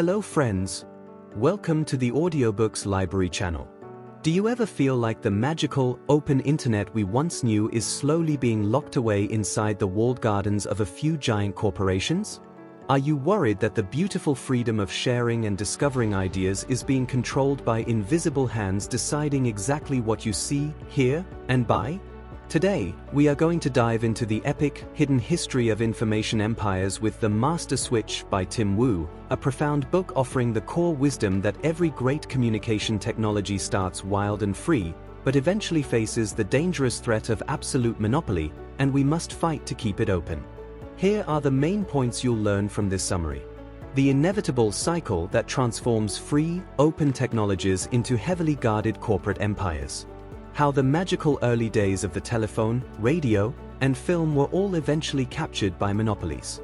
Hello friends. Welcome to the Audiobooks Library channel. Do you ever feel like the magical, open internet we once knew is slowly being locked away inside the walled gardens of a few giant corporations? Are you worried that the beautiful freedom of sharing and discovering ideas is being controlled by invisible hands deciding exactly what you see, hear, and buy? Today, we are going to dive into the epic, hidden history of information empires with The Master Switch by Tim Wu, a profound book offering the core wisdom that every great communication technology starts wild and free, but eventually faces the dangerous threat of absolute monopoly, and we must fight to keep it open. Here are the main points you'll learn from this summary. The inevitable cycle that transforms free, open technologies into heavily guarded corporate empires. How the magical early days of the telephone, radio, and film were all eventually captured by monopolies.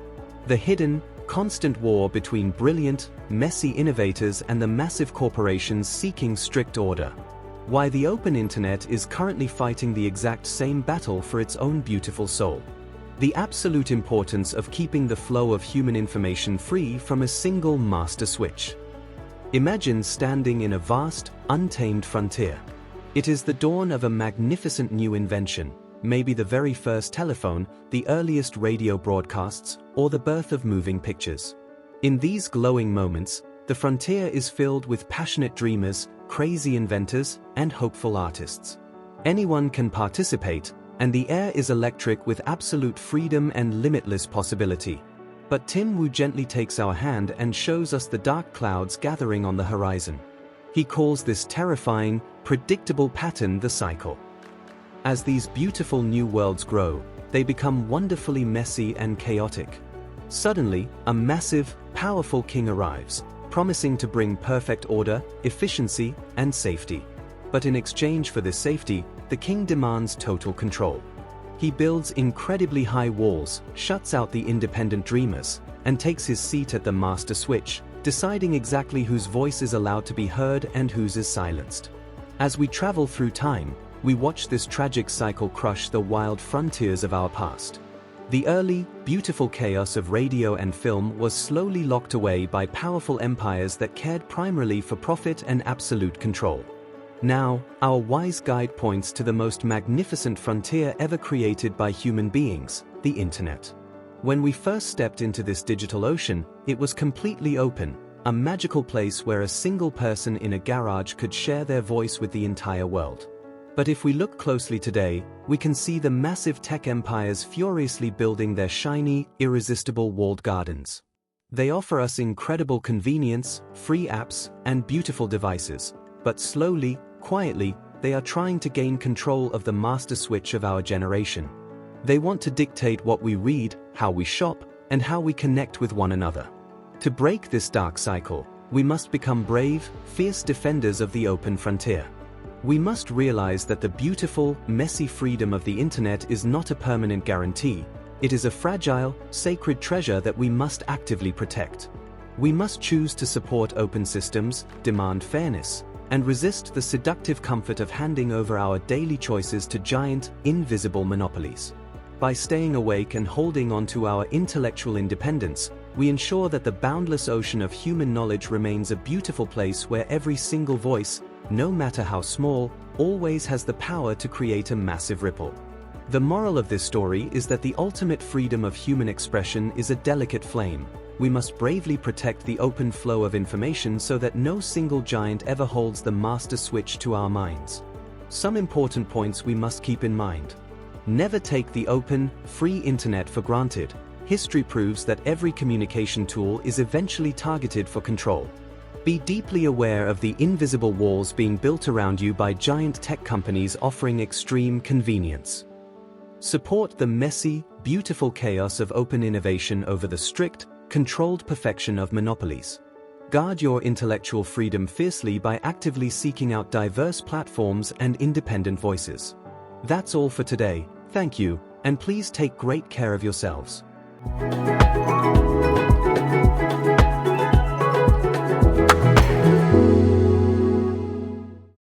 The hidden, constant war between brilliant, messy innovators and the massive corporations seeking strict order. Why the open internet is currently fighting the exact same battle for its own beautiful soul. The absolute importance of keeping the flow of human information free from a single master switch. Imagine standing in a vast, untamed frontier. It is the dawn of a magnificent new invention, maybe the very first telephone, the earliest radio broadcasts, or the birth of moving pictures. In these glowing moments, the frontier is filled with passionate dreamers, crazy inventors, and hopeful artists. Anyone can participate, and the air is electric with absolute freedom and limitless possibility. But Tim Wu gently takes our hand and shows us the dark clouds gathering on the horizon. He calls this terrifying, predictable pattern the cycle. As these beautiful new worlds grow, they become wonderfully messy and chaotic. Suddenly, a massive, powerful king arrives, promising to bring perfect order, efficiency, and safety. But in exchange for this safety, the king demands total control. He builds incredibly high walls, shuts out the independent dreamers, and takes his seat at the master switch, deciding exactly whose voice is allowed to be heard and whose is silenced. As we travel through time, we watch this tragic cycle crush the wild frontiers of our past. The early, beautiful chaos of radio and film was slowly locked away by powerful empires that cared primarily for profit and absolute control. Now, our wise guide points to the most magnificent frontier ever created by human beings, the internet. When we first stepped into this digital ocean, it was completely open, a magical place where a single person in a garage could share their voice with the entire world. But if we look closely today, we can see the massive tech empires furiously building their shiny, irresistible walled gardens. They offer us incredible convenience, free apps, and beautiful devices, but slowly, quietly, they are trying to gain control of the master switch of our generation. They want to dictate what we read, how we shop, and how we connect with one another. To break this dark cycle, we must become brave, fierce defenders of the open frontier. We must realize that the beautiful, messy freedom of the internet is not a permanent guarantee. It is a fragile, sacred treasure that we must actively protect. We must choose to support open systems, demand fairness, and resist the seductive comfort of handing over our daily choices to giant, invisible monopolies. By staying awake and holding on to our intellectual independence, we ensure that the boundless ocean of human knowledge remains a beautiful place where every single voice, no matter how small, always has the power to create a massive ripple. The moral of this story is that the ultimate freedom of human expression is a delicate flame. We must bravely protect the open flow of information so that no single giant ever holds the master switch to our minds. Some important points we must keep in mind. Never take the open, free internet for granted. History proves that every communication tool is eventually targeted for control. Be deeply aware of the invisible walls being built around you by giant tech companies offering extreme convenience. Support the messy, beautiful chaos of open innovation over the strict, controlled perfection of monopolies. Guard your intellectual freedom fiercely by actively seeking out diverse platforms and independent voices. That's all for today. Thank you, and please take great care of yourselves.